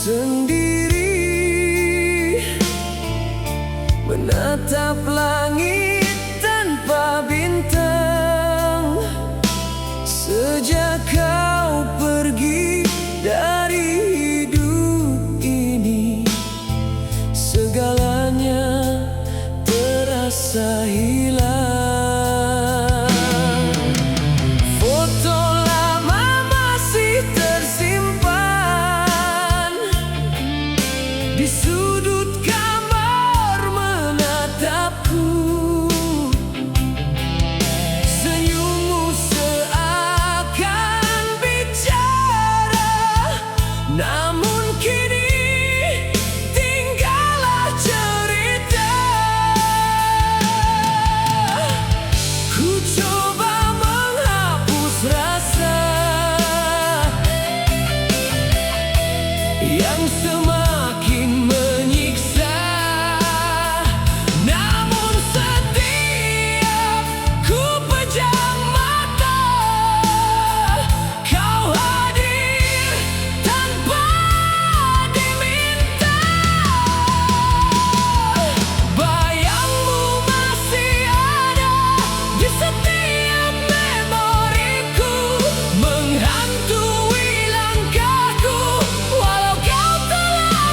Sendiri menatap langit tanpa bintang. Sejak kau pergi dari hidup ini, segalanya terasa hilang. Foto lama masih tersimpan di sudut kamar menatapku. Senyummu seakan bicara, namun kini tinggallah cerita. Ku coba menghapus rasa yang semakin menyiksa, namun setiap ku pejam mata, kau hadir tanpa diminta. Bayangmu masih ada di setiap memoriku, menghantui langkahku walau kau telah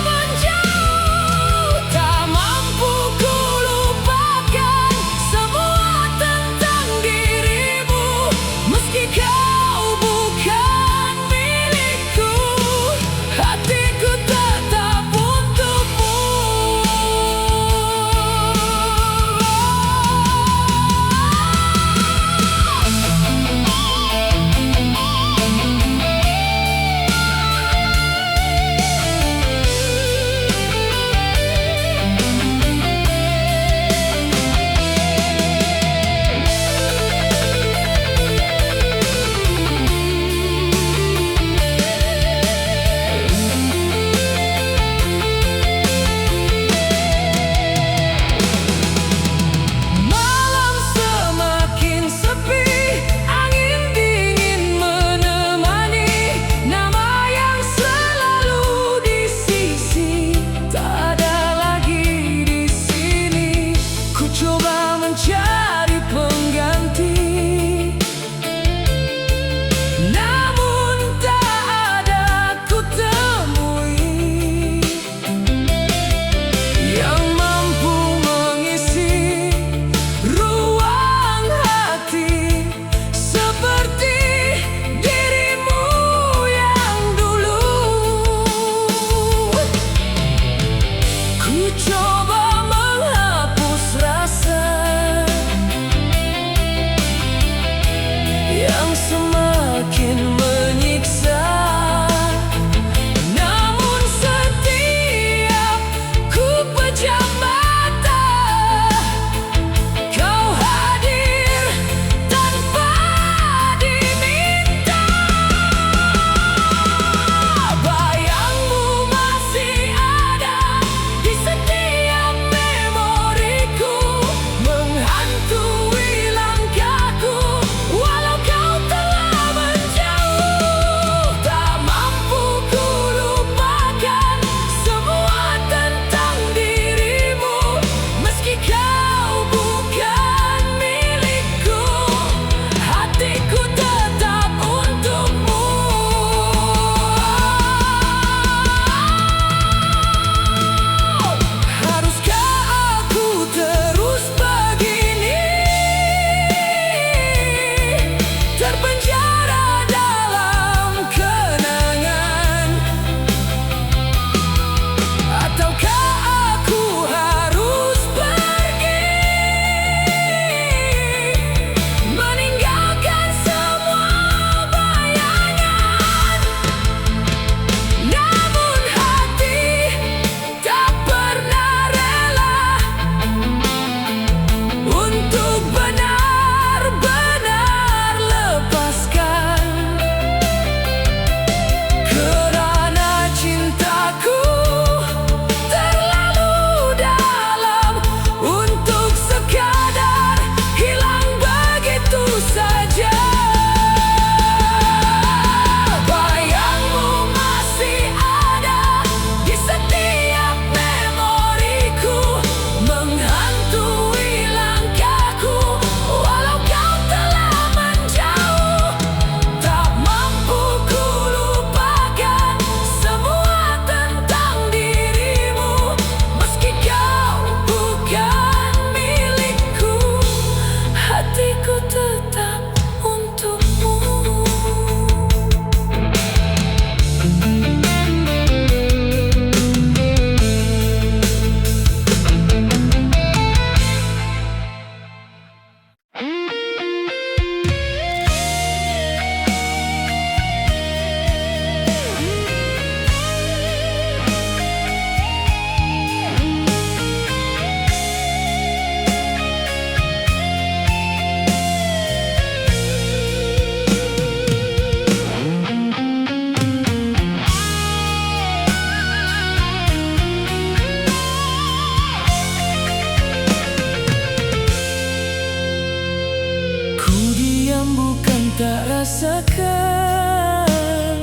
rasakan.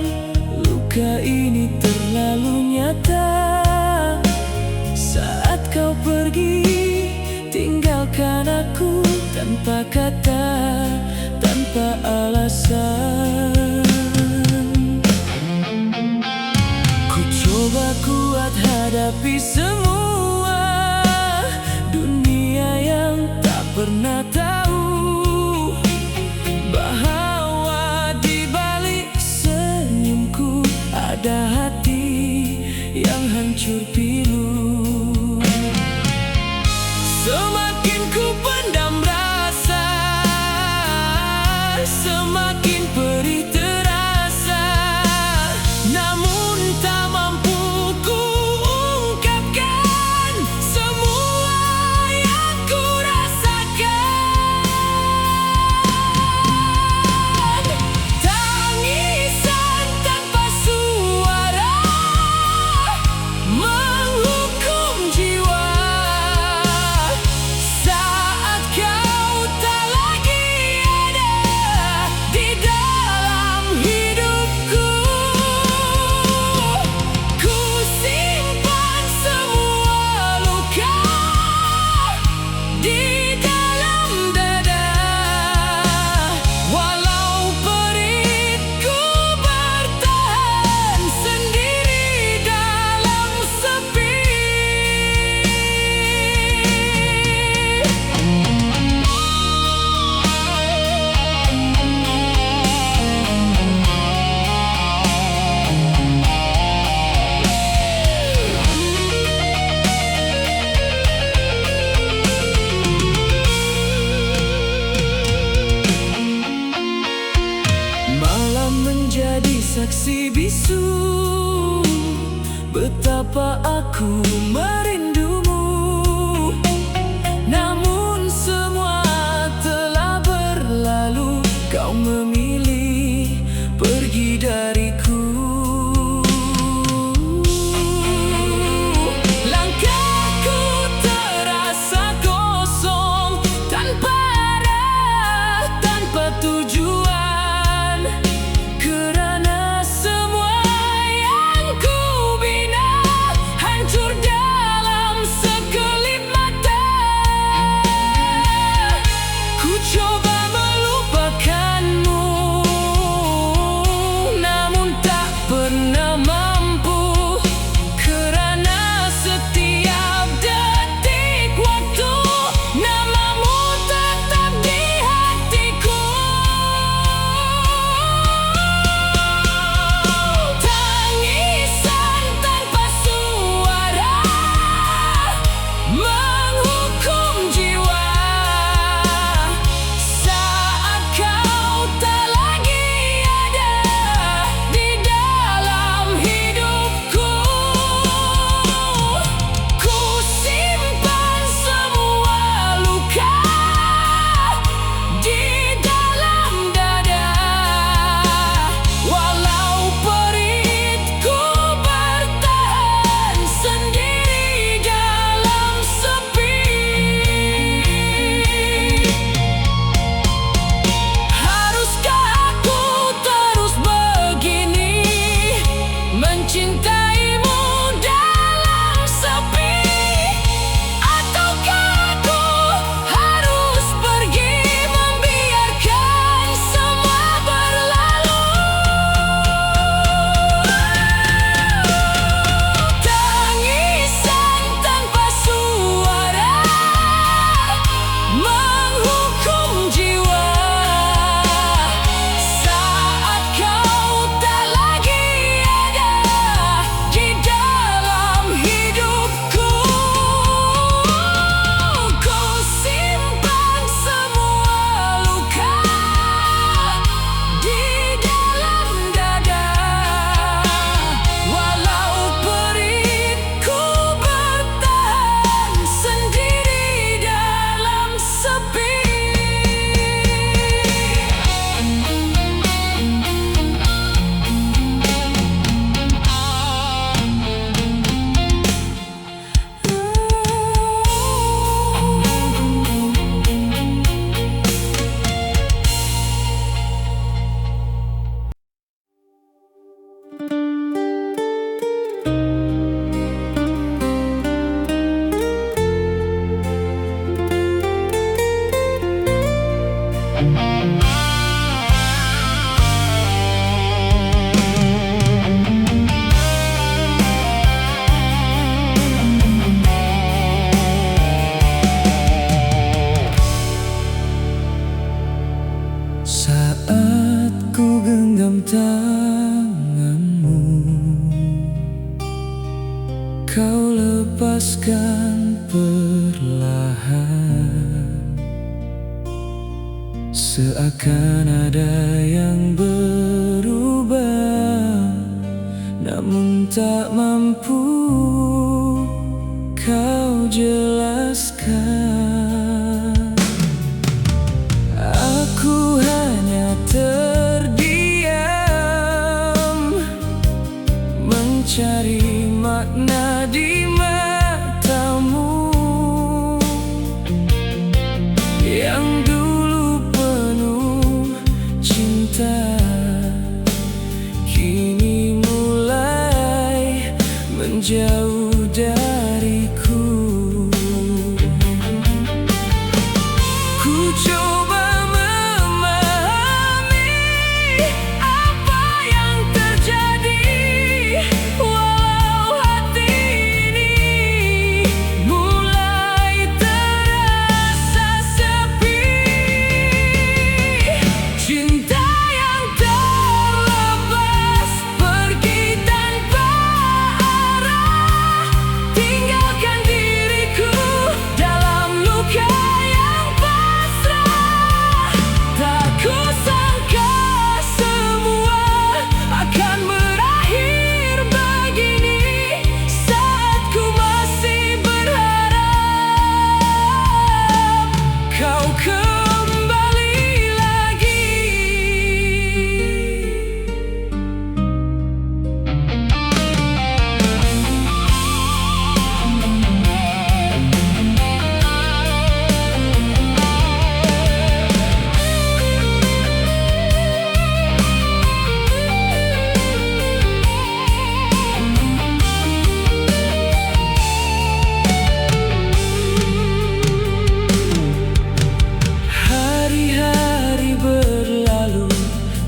Luka ini terlalu nyata saat kau pergi, tinggalkan aku tanpa kata, tanpa alasan. Ku coba kuat hadapi semua, dunia yang tak pernah tahu bahwa di balik senyumku ada hati yang hancur pilu. Semakin ku pendam rasa, semakin perih terasa, namun tak mampu ku ungkapkan semua yang ku rasakan. Tangisan tanpa suara menghukum jiwa saat kau tak lagi ada di dalam hidupku. Ku simpan semua luka di dalam dada, walau perihku bertahan sendiri dalam sepi. Malam menjadi saksi bisu betapa aku merindumu. Namun semua telah berlalu, kau memilih pergi dariku. Langkahku terasa kosong, tanpa arah, tanpa tujuan, kerana semua yang ku bina hancur dalam Kau lepaskan perlahan, seakan ada yang berubah, namun tak mampu kau jelaskan. Aku hanya terdiam, mencari makna di matamu yang dulu penuh cinta, kini mulai menjauh dariku. Ku coba memahami apa yang terjadi, walau hati ini mulai terasa sepi. Cinta yang terlepas pergi tanpa arah, tinggalkan diriku dalam luka yang pasrah. Tak kusangka semua akan berakhir begini, saat ku masih berharap kau kembali lagi. Hari-hari berlalu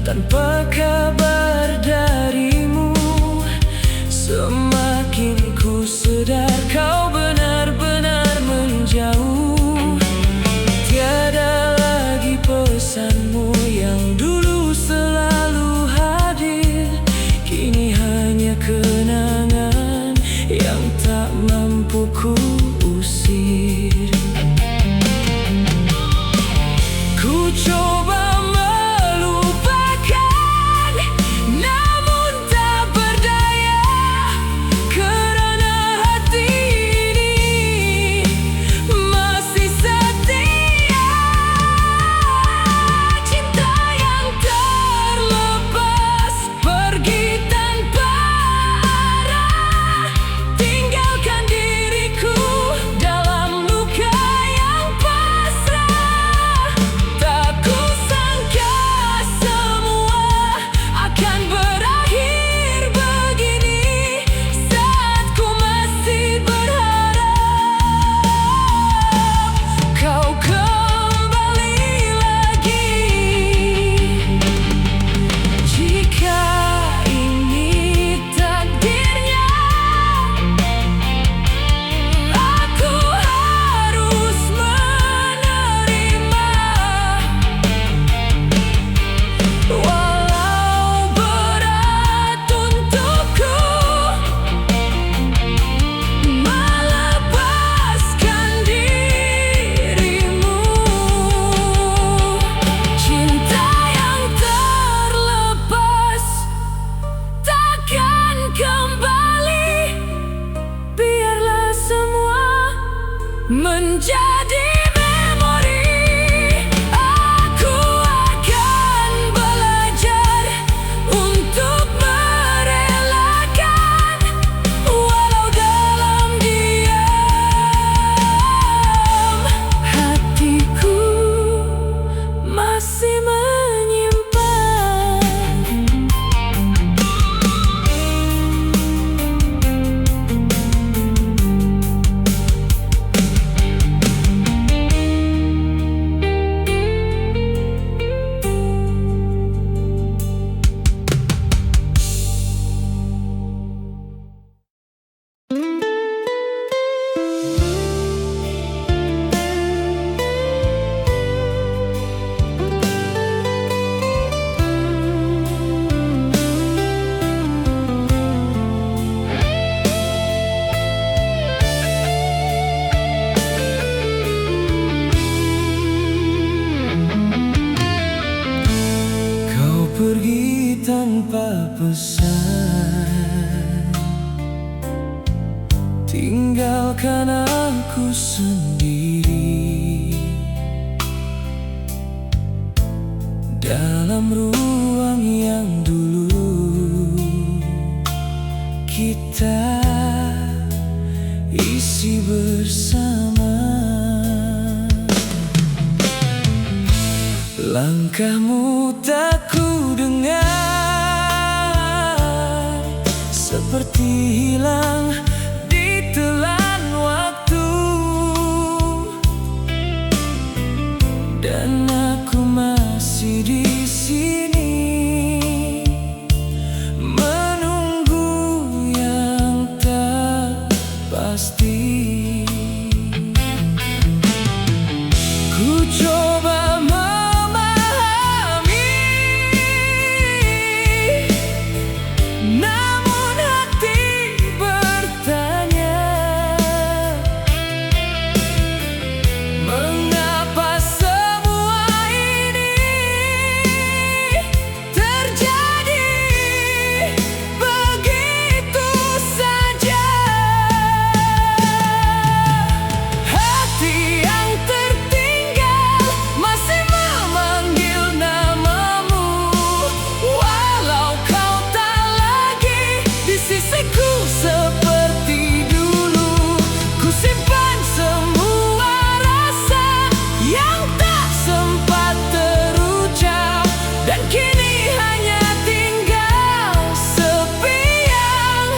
tanpa kabar darimu, semakin ku sadar kau benar-benar menjauh. Tiada lagi pesanmu yang dulu selalu hadir, kini hanya kenangan yang tak mampu ku usir. Ku coba melupakan, namun tak berdaya, kerana hati ini masih setia. Cinta yang terlepas pergi tanpa arah, tinggalkan diriku dalam luka yang pasrah. Tak kusangka semua akan berakhir begini, saat ku masih berharap kau kembali lagi. Jika ini takdirnya, aku harus menerima, walau berat untukku melepaskan dirimu. Cinta yang terlepas takkan kembali, biarlah semua menjadi memori. Aku akan belajar untuk merelakan, walau dalam diam hatiku masih menyimpan. tinggalkan aku sendiri dalam ruang yang dulu kita isi bersama. Langkahmu tak ku dengar, seperti hilang ditelan waktu, dan aku masih di sini menunggu yang tak pasti. Ku coba memahami, namun hati bertanya, mengapa semua ini terjadi begitu saja. Hati yang tertinggal masih memanggil namamu, walau kau tak lagi di sisiku seperti dulu. Ku simpan semua rasa yang tak sempat terucap, dan kini hanya tinggal sepi yang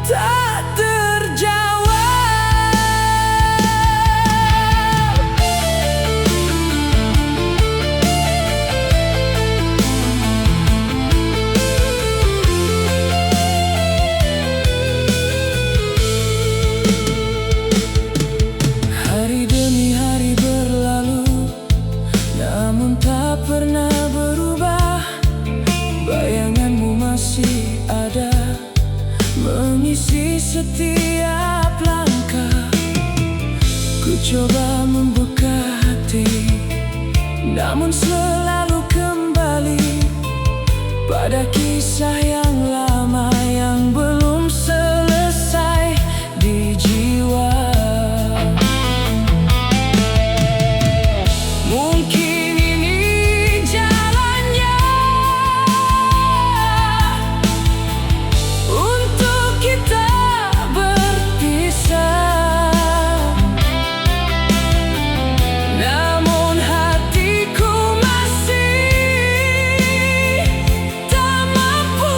tak terjawab. Hari demi hari berlalu, namun tak pernah berubah. Bayanganmu masih ada, mengisi setiap langkah. Ku coba membuka hati, namun selalu kembali pada kisah yang lama yang belum selesai di jiwa. Mungkin ini jalannya untuk kita berpisah, namun hatiku masih tak mampu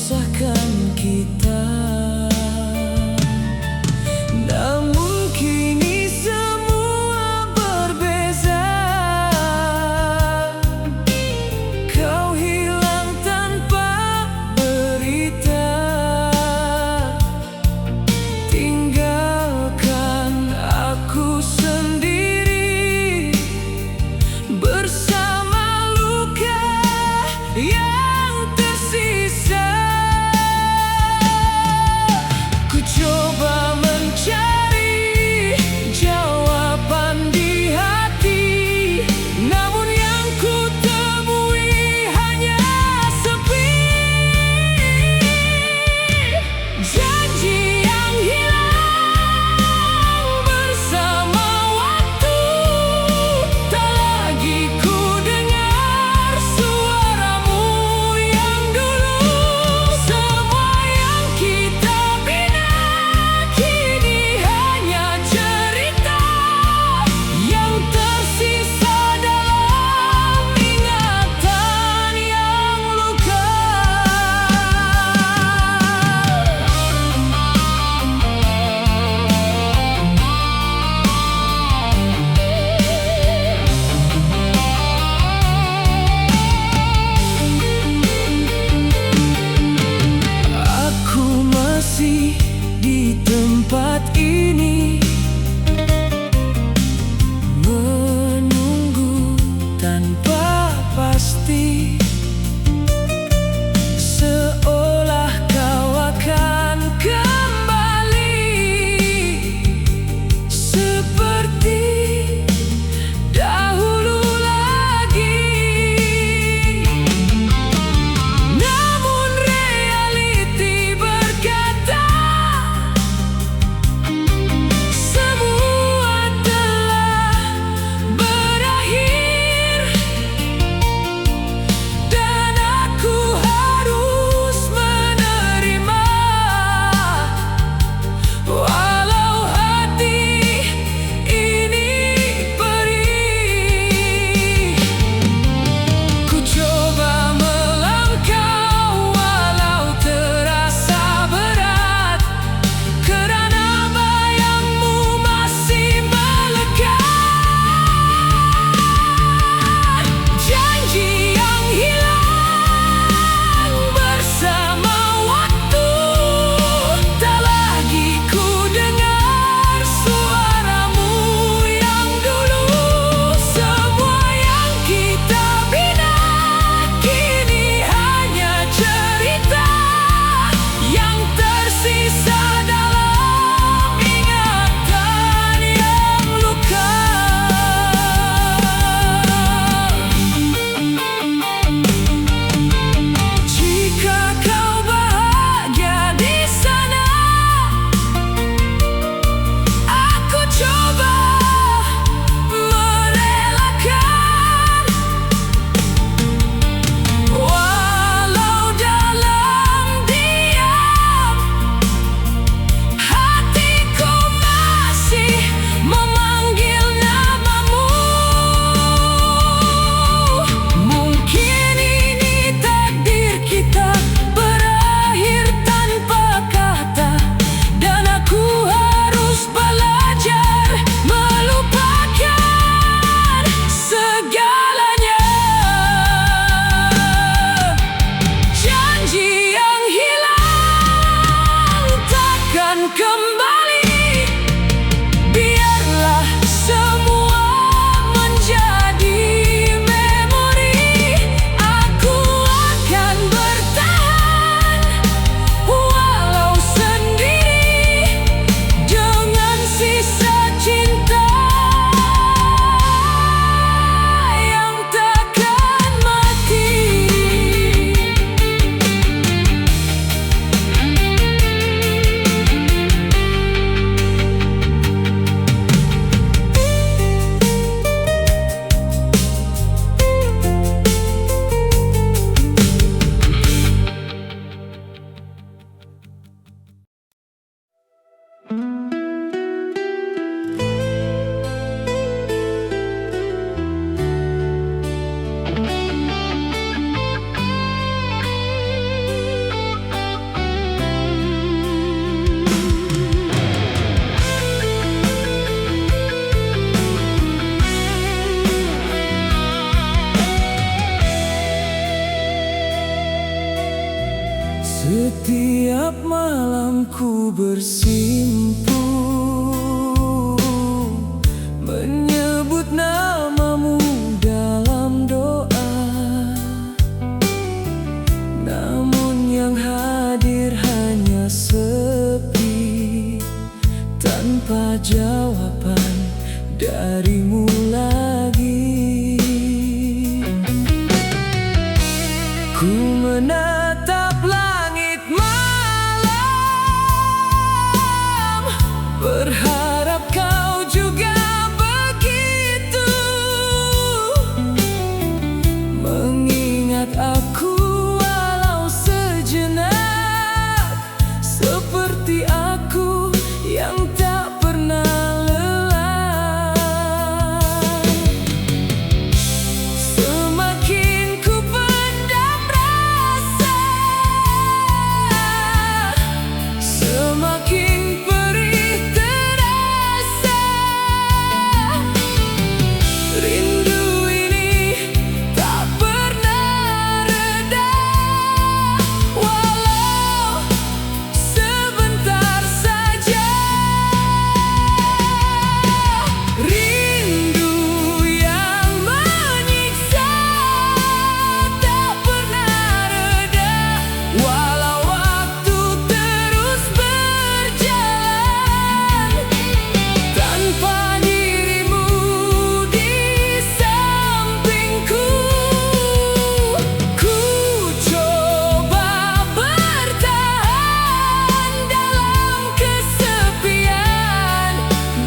memisahkan kita. Namun kini semua berbeza. Kau hilang tanpa berita, tinggalkan aku sendiri bersama luka yang tersisa. Setiap malam ku bersimpu menyebut namamu dalam doa, namun yang hadir hanya sepi tanpa jawaban darimu lagi. Ku menatap langit malam, berharap kau juga begitu, mengingat aku walau sejenak, seperti aku yang tak pernah lelah. Semakin ku pendam rasa, semakin perih terasa. Rindu ini tak pernah reda, walau sebentar saja. Rindu yang menyiksa tak pernah reda, walau waktu terus berjalan. Tanpa dirimu di sampingku, ku coba bertahan dalam kesepian,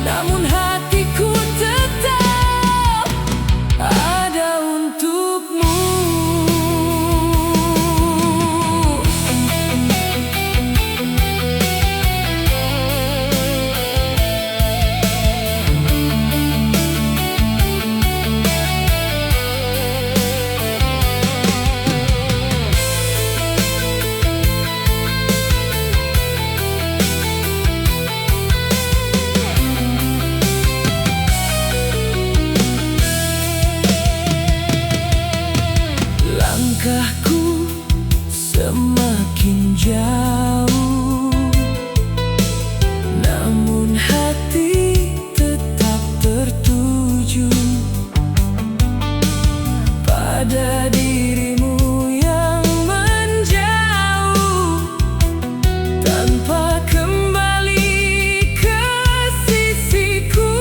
namun hatiku tetap ada untukmu. Langkahku semakin jauh, namun hati tetap tertuju pada dirimu yang menjauh, tanpa kembali ke sisiku.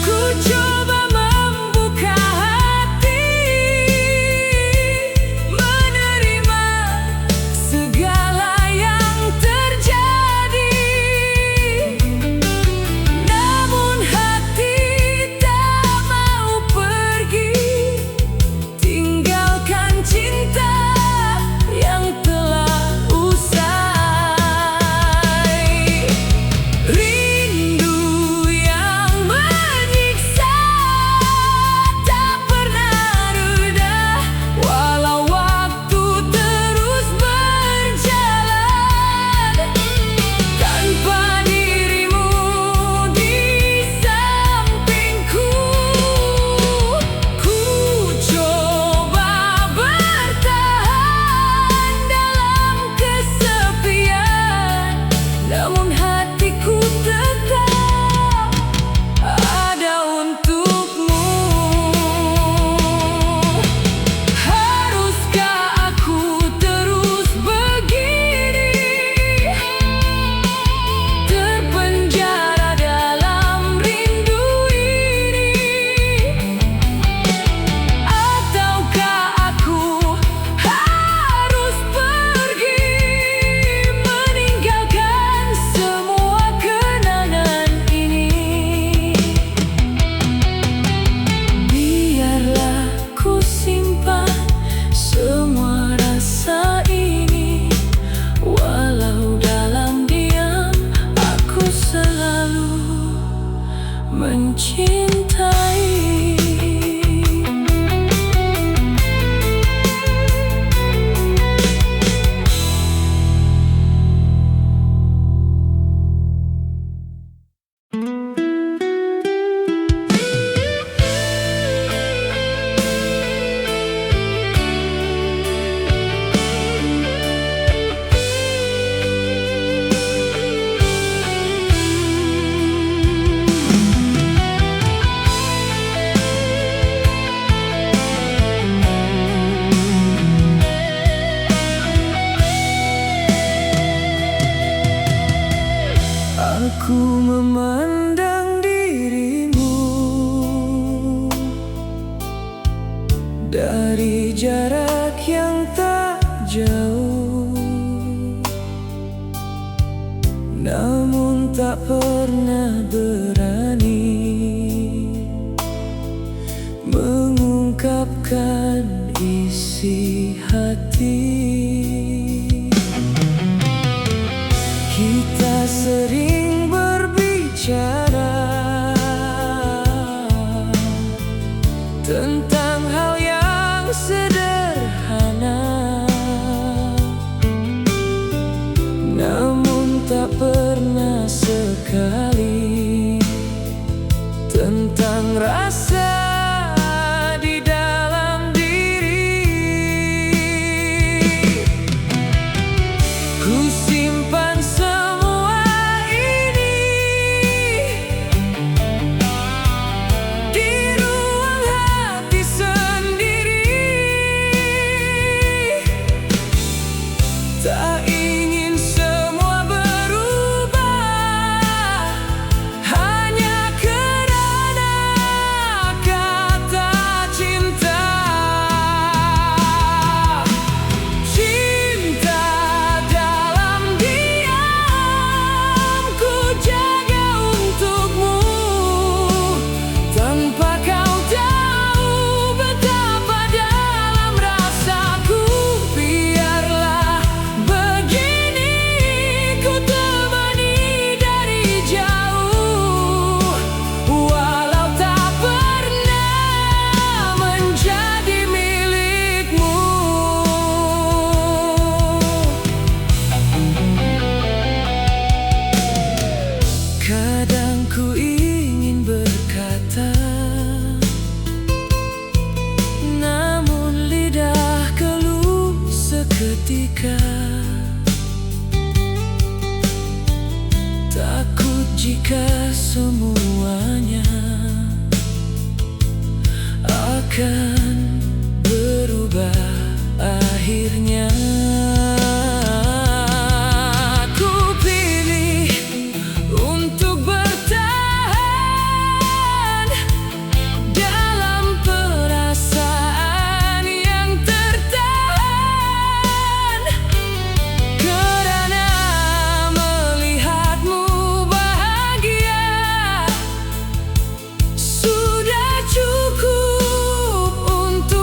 Ku coba membuka hati, menerima dari jarak yang tak jauh, namun tak pernah berani mengungkapkan isi hati. Kita sering berbicara tentang hal yang sederhana, namun tak pernah sekali tentang rasa di dalam diri. Ku simpan semua ini di ruang hati sendiri. Tak ingin semua berubah hanya kerana kata cinta. Cinta dalam diam ku jaga untukmu, tanpa kau tahu betapa dalam rasaku. Biarlah begini ku temani dari jauh, walau tak pernah menjadi milikmu. Kadang ku ingin berkata, namun lidah keluh seketika. Takut jika semuanya akan berubah akhirnya. Ku pilih untuk bertahan dalam perasaan yang tertahan, kerana melihatmu bahagia sudah cukup untuk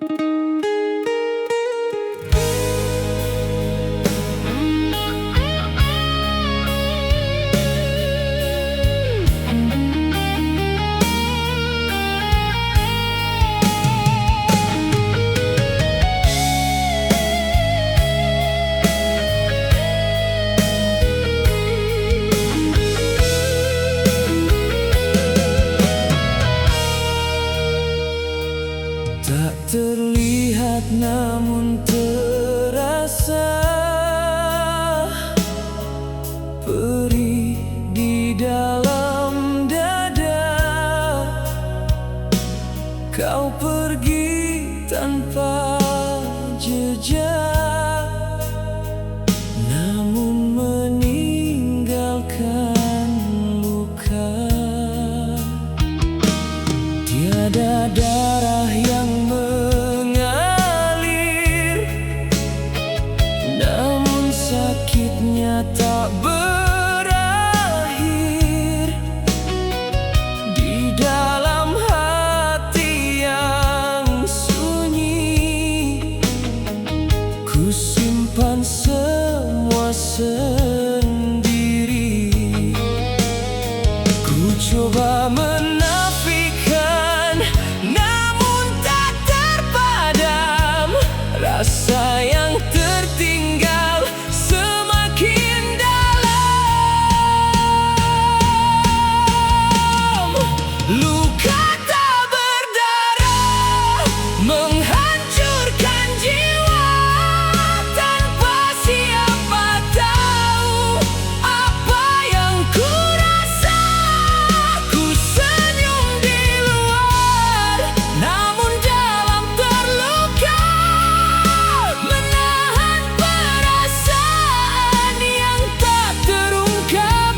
Tak terlihat namun terasa, perih di dalam dada. Kau pergi tanpa jejak, namun meninggalkan luka. Tiada darah yang mengalir, namun sakitnya tak berakhir. Di dalam hati yang sunyi, ku simpan semua sendiri. Ku coba menafikan, namun tak terpadam. Rasa yang tertinggal semakin dalam. Luka tak berdarah menghancurkan jiwa, tanpa siapa tahu apa yang ku rasa. Ku senyum di luar, namun dalam terluka, menahan perasaan yang tak terungkapkan.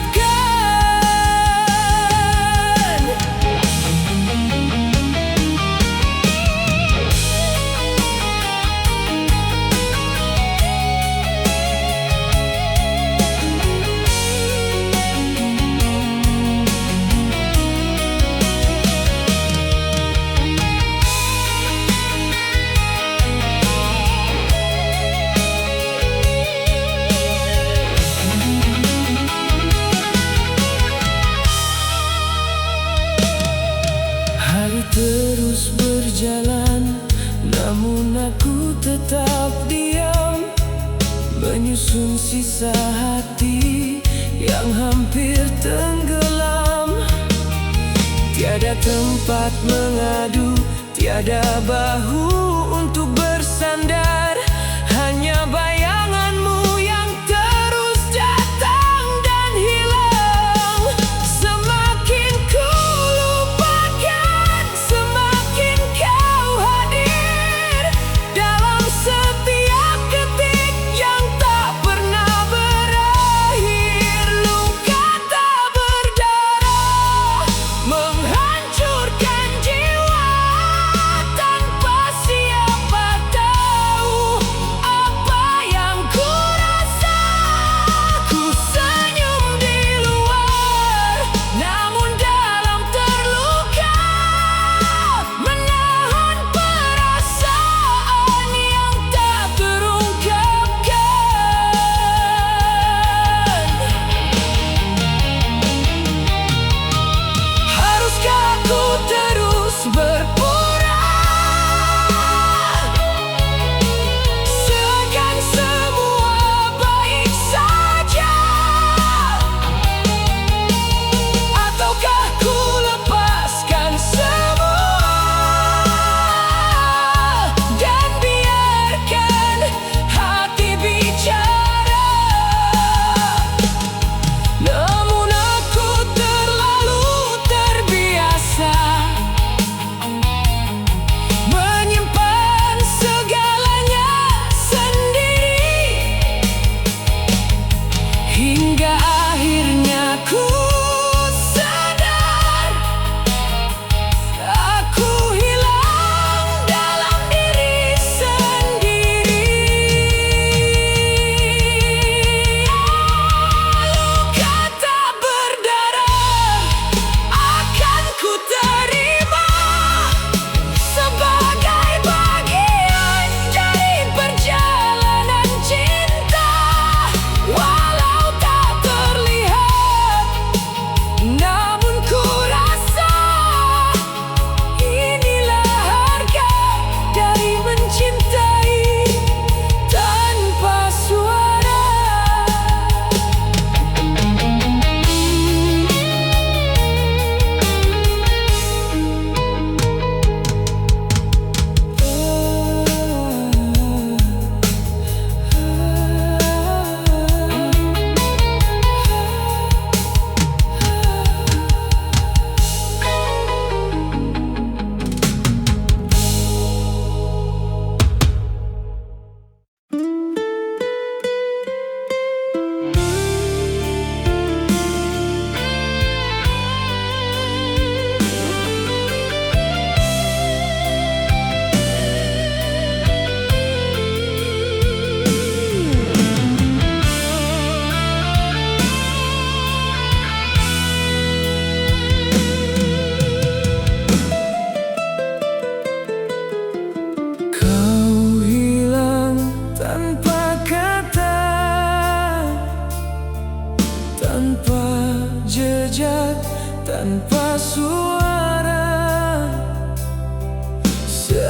Hari terus berjalan, namun aku tetap diam, menyusun sisa hati yang hampir tenggelam. Tiada tempat mengadu, tiada bahu untuk bersandar, hanya bayanganmu yang terus datang dan hilang. Semakin ku lupakan, semakin kau hadir dalam setiap detik yang tak pernah berakhir. Luka tak berdarah menghancurkan jiwa, tanpa siapa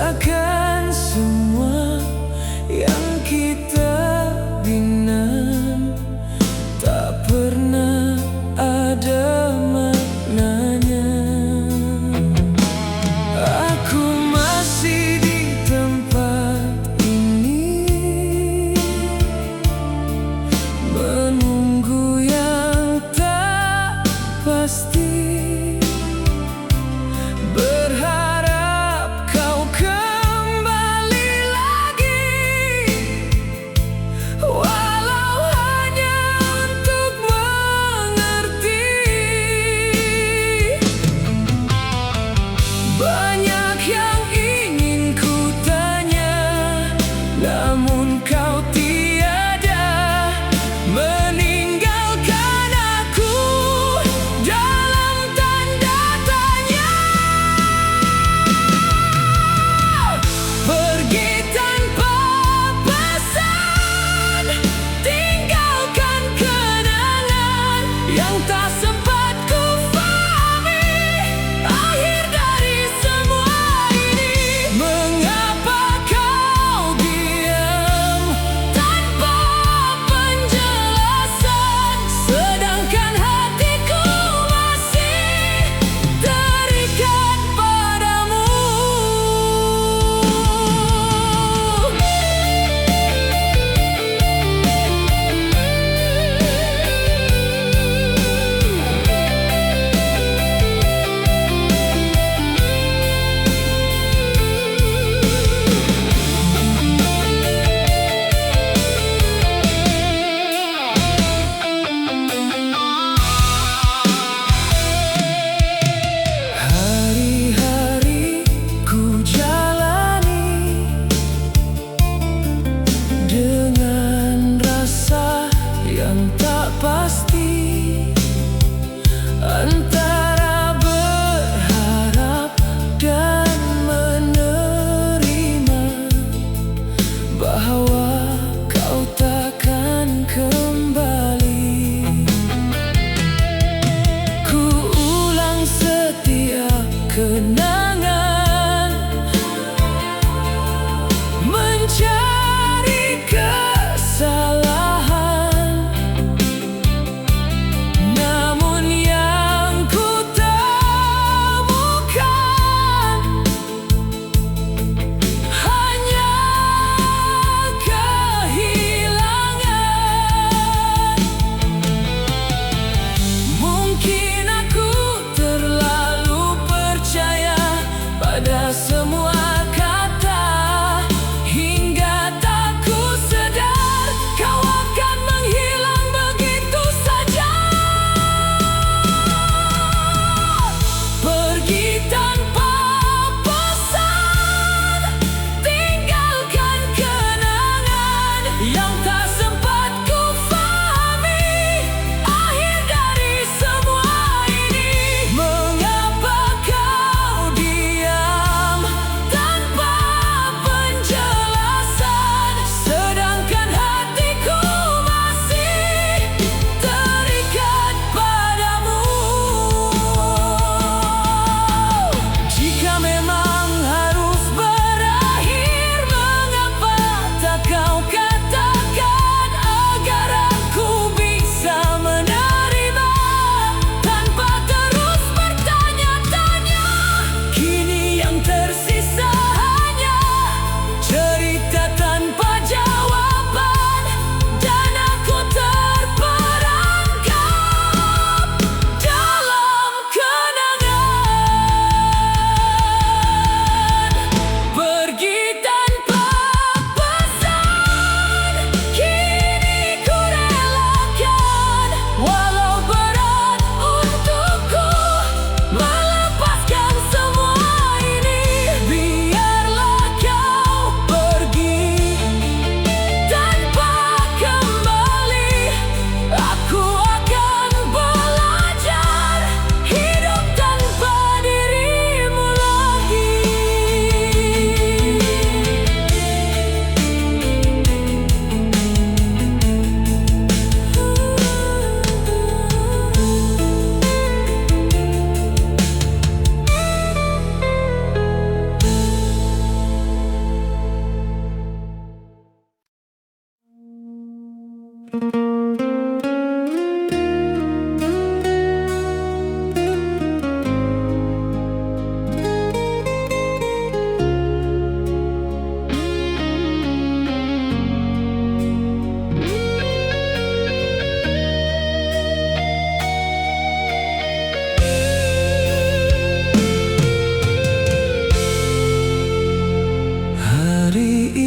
Takkan semua yang kita bina tak pernah ada maknanya. Aku masih di tempat ini, menunggu yang tak pasti, berharap kau kembali.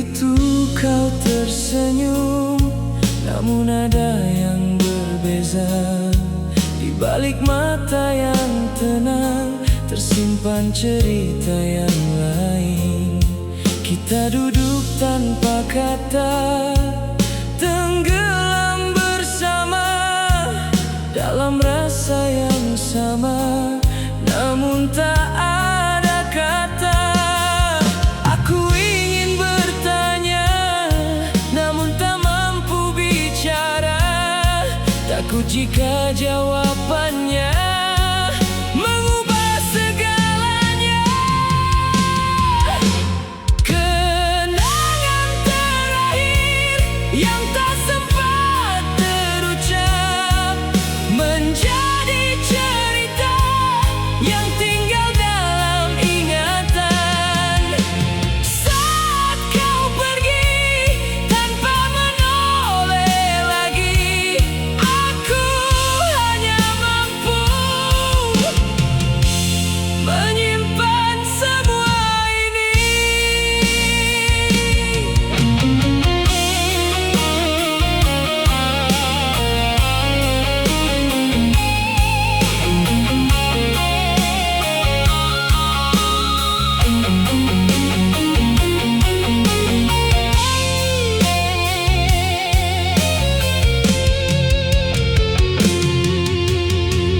itu kau tersenyum, namun ada yang berbeza. Di balik mata yang tenang tersimpan cerita yang lain. Kita duduk tanpa kata, tenggelam bersama dalam rasa yang sama, namun tak ada kata. Aku ingin bertanya, namun tak mampu bicara. Takut jika jawabannya mengubah segalanya. Kenangan terakhir yang tak sempat terucap menjadi cerita yang tinggal dalam ingatan. Saat kau pergi tanpa menoleh lagi, aku hanya mampu menyimpan semua ini.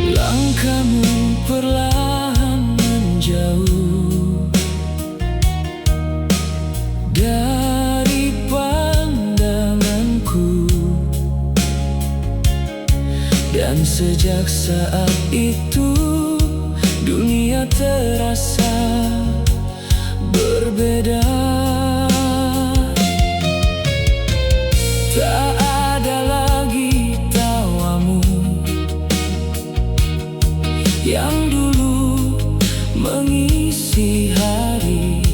Langkahmu perlahan menjauh dari pandanganku, dan sejak saat itu dunia terasa berbeda. Tak ada lagi tawamu yang dulu mengisi hari.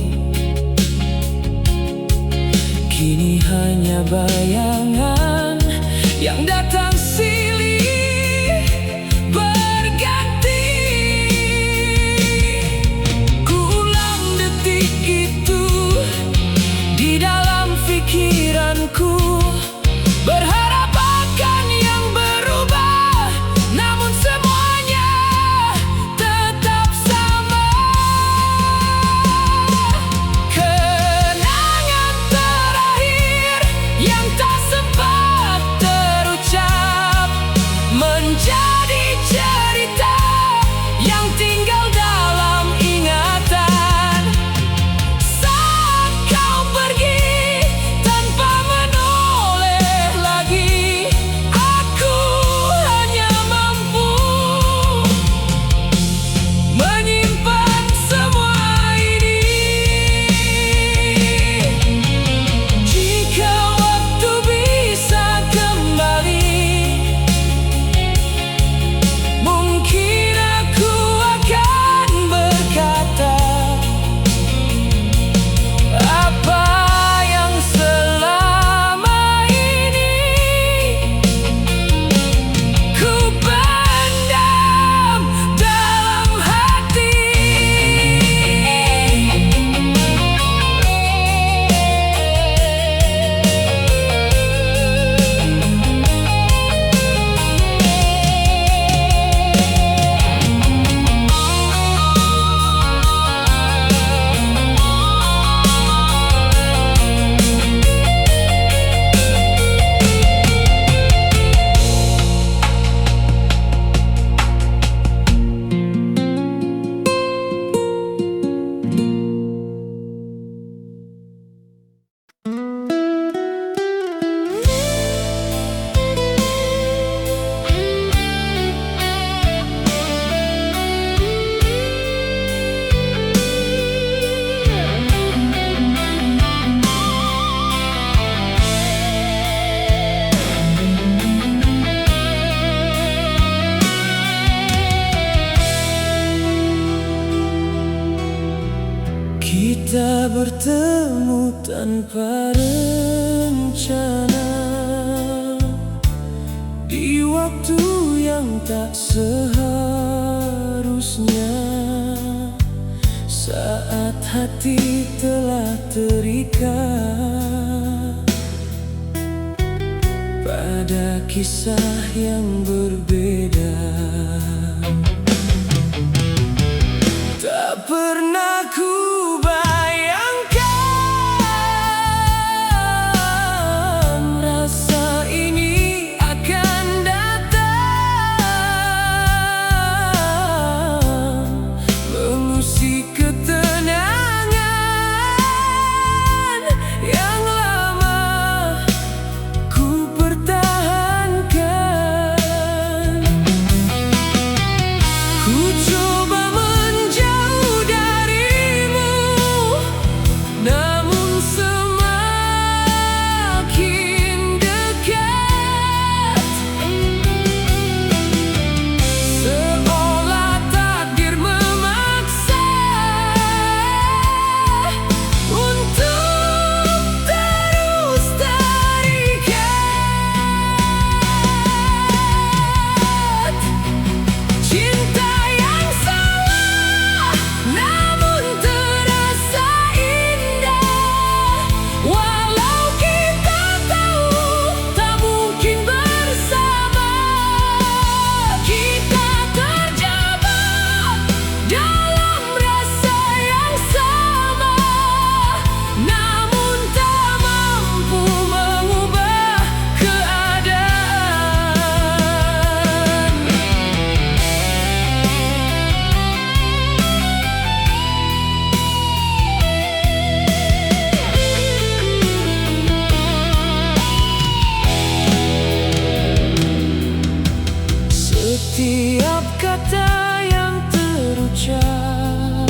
Kini hanya bayangan yang datang silih berganti. Ku ulang detik itu di dalam pikiranku, berharap akan yang berubah, namun semuanya tetap sama. Kenangan terakhir yang tak sempat terucap menjadi cerita yang tinggal dalam ingatan. Saat kau pergi tanpa menoleh lagi, aku hanya mampu menyimpan semua ini. Jika waktu bisa kembali, mungkin aku akan berkata apa yang selama ini ku pendam dalam hati. Kita bertemu tanpa rencana di waktu yang tak seharusnya. Saat hati telah terikat pada kisah yang berbeda. Tak pernah ku bayangkan rasa ini akan datang, mengusik ketenangan yang lama ku pertahankan. Ku coba menjauh darimu, namun semakin dekat, seolah takdir memaksa untuk terus terikat. Cinta yang salah namun terasa indah, walau kita tahu tak mungkin bersama. Kita terjebak dalam rasa yang sama, namun tak mampu mengubah keadaan. Setiap kata yang terucap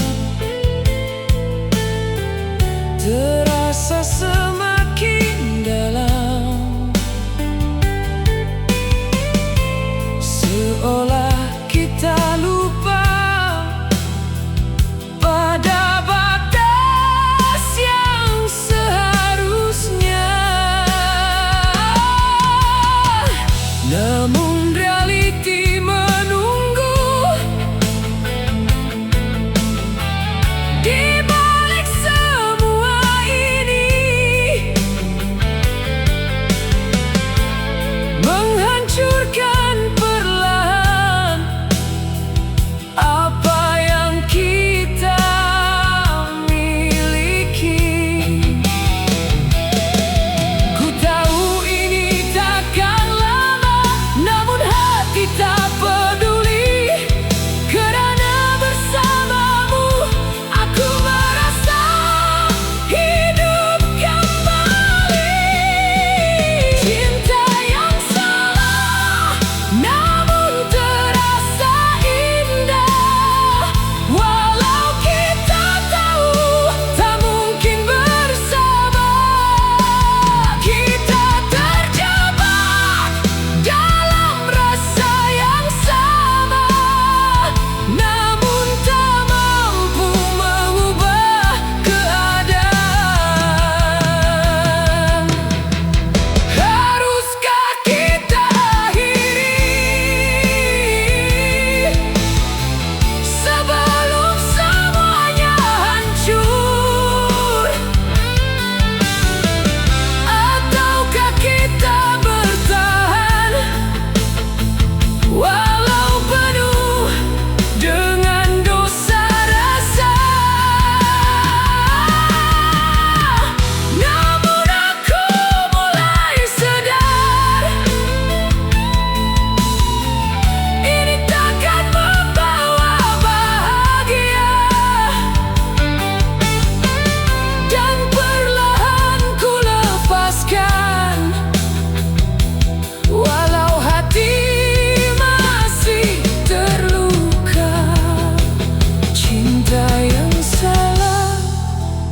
terasa semakin dalam, seolah kita lupa pada batas yang seharusnya. Namun realiti menunggu di balik semua ini, menghancurkan perlahan apa yang kita miliki. Ku tahu ini takkan lama, namun hati tak peduli, kerana bersamamu aku merasa hidup kembali. Cinta yang salah namun terasa indah, walau kita tahu tak mungkin bersama. Kita terjebak dalam rasa yang sama, namun tak mampu mengubah keadaan. Haruskah kita akhiri sebelum semuanya hancur? Ataukah kita bertahan walau penuh dengan dosa rasa? Namun aku mulai sadar, ini takkan membawa bahagia. Dan perlahan ku lepaskan, walau hati masih terluka. Cinta yang salah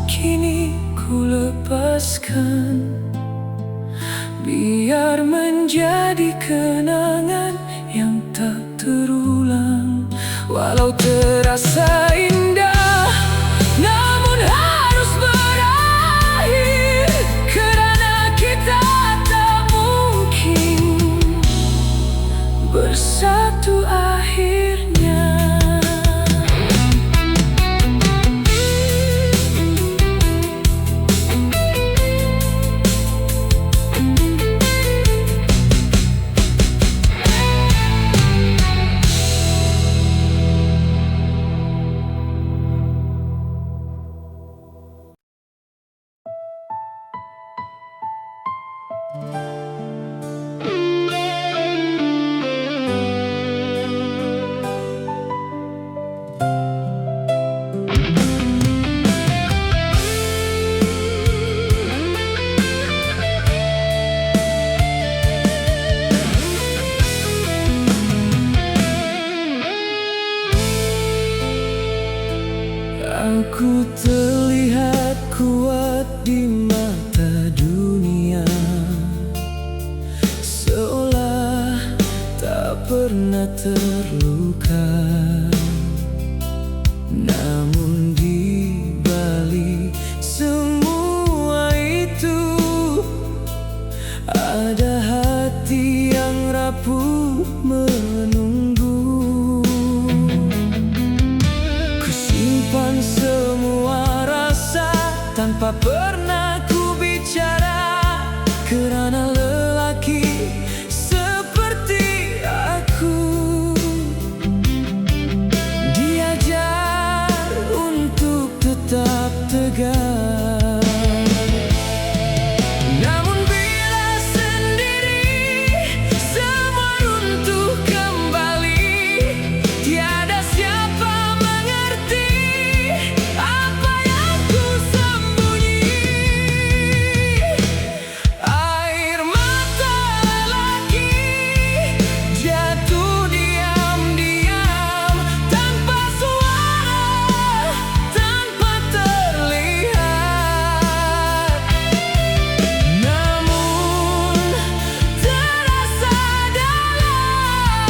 kini ku lepaskan, biar menjadi kenangan yang tak terulang. Walau terasa indah, namun harus berakhir, kerana kita tak mungkin bersatu akhirnya. Aku terlihat kuat di mata dunia, seolah tak pernah terluka. Namun di balik semua itu, ada hati yang rapuh menunggu. Kusimpan semua rasa tanpa pernah ku bicara, kerana lelaki seperti aku diajar untuk tetap tegar. Namun bila sendiri semua runtuh kembali, tiada siapa mengerti apa yang ku sembunyi. Air mata lelaki jatuh diam-diam, tanpa suara, tanpa terlihat. Namun terasa dalam.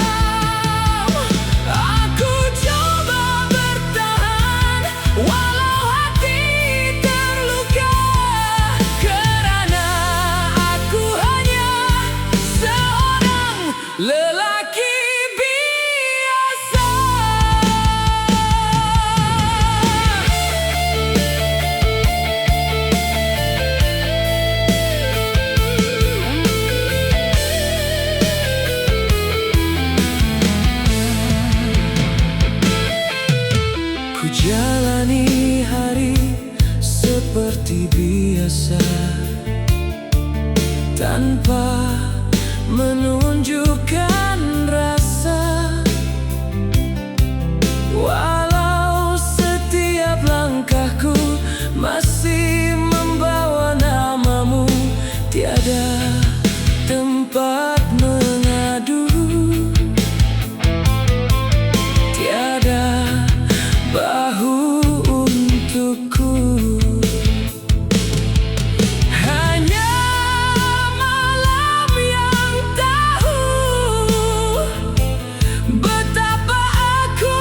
Aku coba bertahan walau hati terluka, kerana aku hanya seorang lelaki biasa. Ku jalani hari seperti biasa, tanpa menunjukkan rasa. Walau setiap langkahku masih membawa namamu, tiada tempat mengadu, tiada bahu untukku. Hanya malam yang tahu betapa aku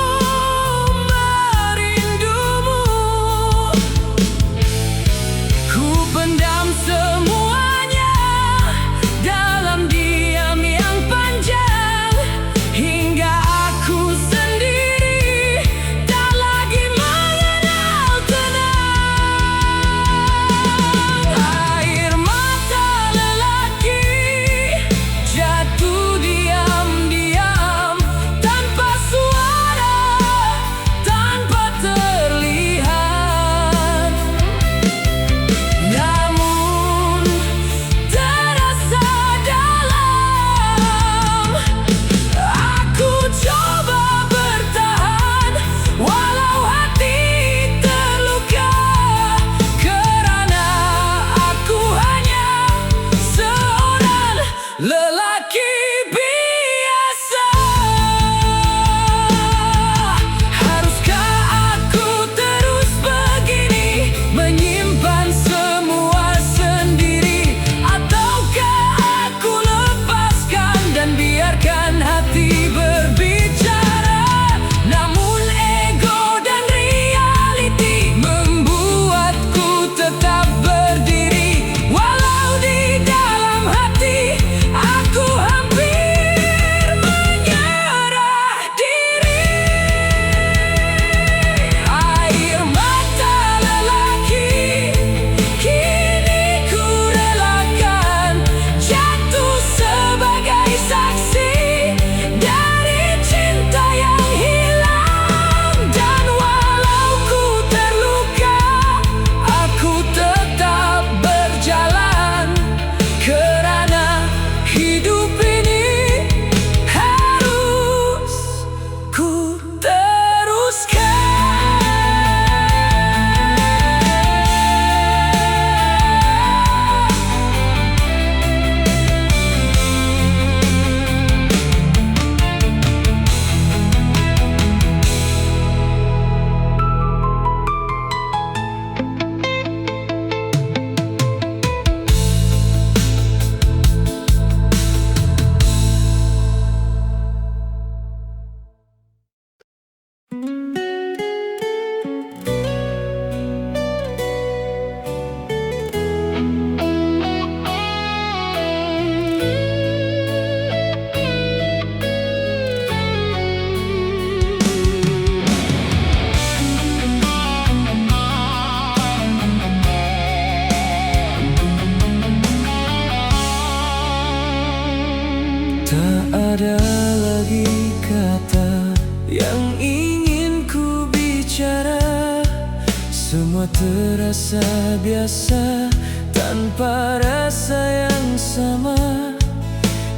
Semua terasa biasa tanpa rasa yang sama.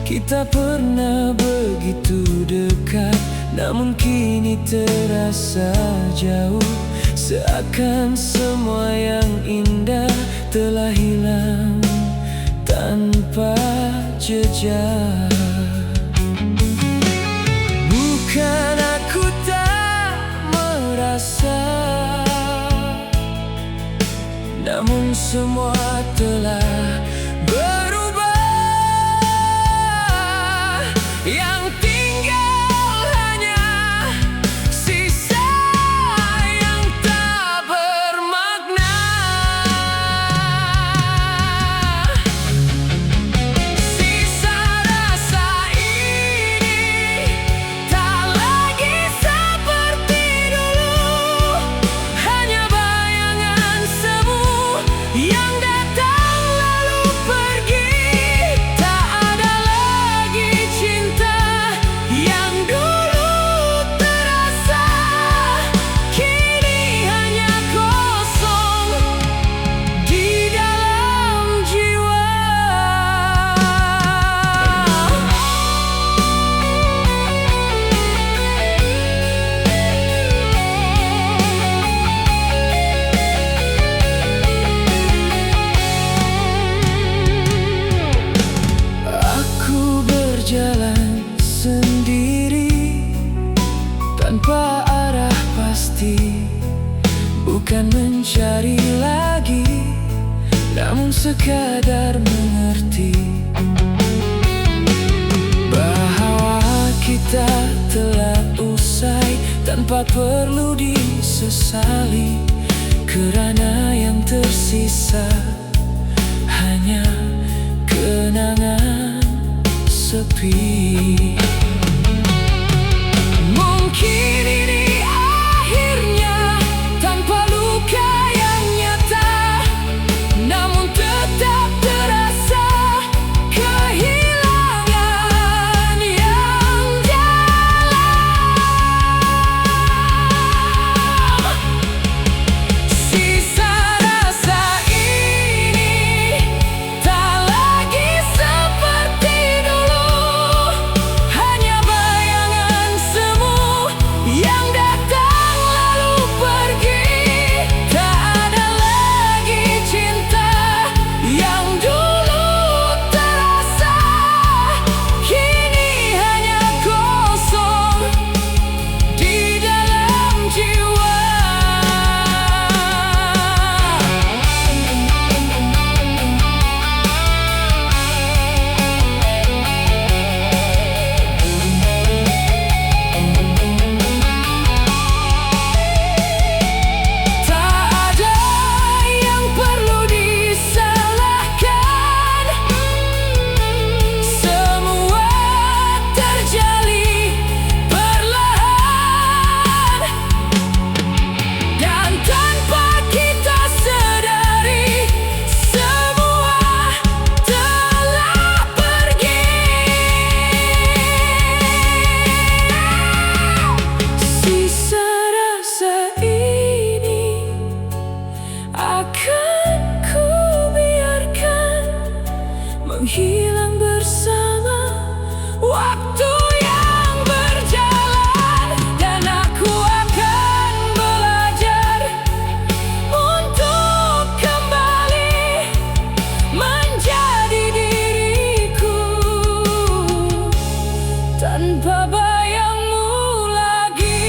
Kita pernah begitu dekat, namun kini terasa jauh. Seakan semua yang indah telah hilang tanpa jejak. Bukan aku tak merasa, namun semua telah berubah. Yang tinggal hanya sisa yang tak bermakna. Sisa rasa ini tak lagi seperti dulu, hanya bayangan semu yang datang lalu pergi. Tak ada lagi cinta yang dulu terasa, kini hanya kosong di dalam jiwa. Aku berjalan sendiri tanpa arah pasti, bukan mencari lagi, namun sekadar mengerti bahwa kita telah usai tanpa perlu disesali, kerana yang tersisa hanya kenangan sepi. Mungkin ini akhirnya tanpa luka yang nyata, namun tetap terasa kehilangan yang dalam. Sisa rasa ini tak lagi seperti dulu, hanya bayangan semu yang datang lalu pergi. Tak ada lagi cinta yang dulu terasa, kini hanya kosong di dalam jiwa. Tak ada yang perlu disalahkan, semua terjalin perlahan, dan tanpa kita sadari semua telah pergi. Sisa rasa ini akan ku biarkan menghilang bersama waktu yang berjalan, dan aku akan belajar untuk kembali menjadi diriku tanpa bayangmu lagi.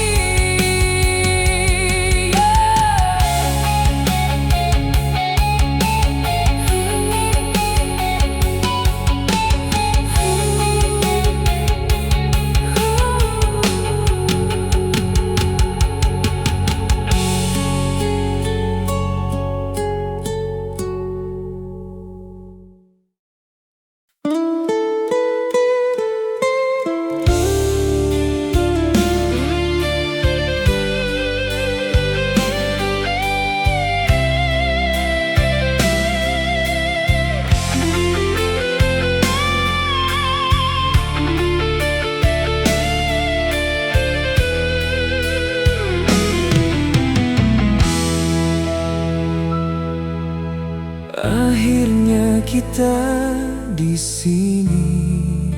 Akhirnya kita di sini,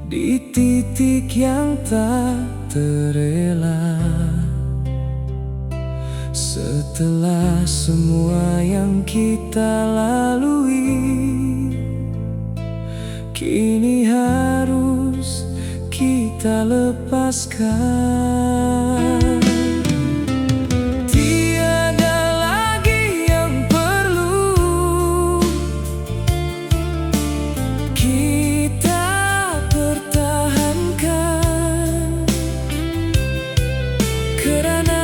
di titik yang tak terela. Setelah semua yang kita lalui, kini harus kita lepaskan. Tiada lagi yang perlu kita pertahankan, karena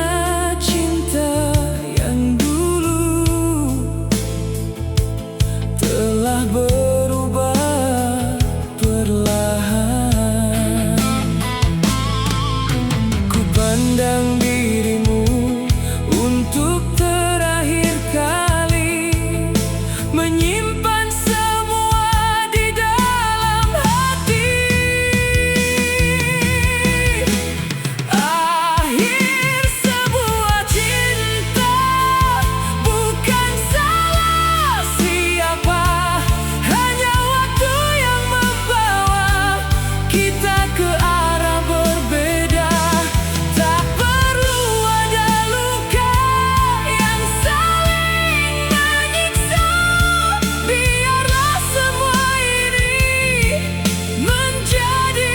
cinta yang dulu telah berubah perlahan. Ku pandang dirimu untuk terakhir kali, menyimpan semua di dalam hati. Akhir sebuah cinta bukan salah siapa, hanya waktu yang membawa kita ke arah berbeda. Tak perlu ada luka yang saling menyiksa, biarlah semua ini menjadi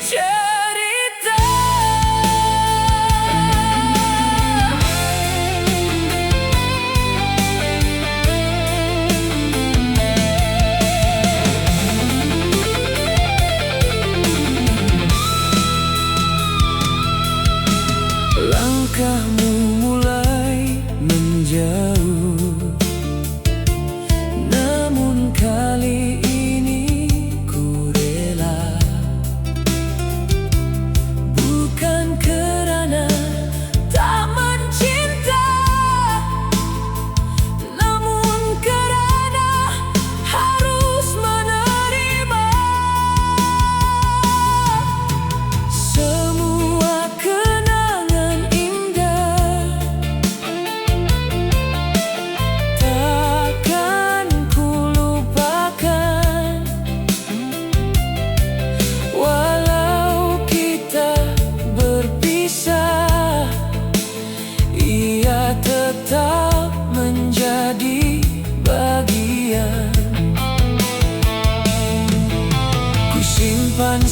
cerita. Langkahmu mulai menjauh, namun kali ini ku rela. Bukan kerana tak mencinta, namun kerana harus menerima semua kenangan indah. Takkan ku lupakan, walau kita berpisah, ia tetap menjadi bagian. Ku simpan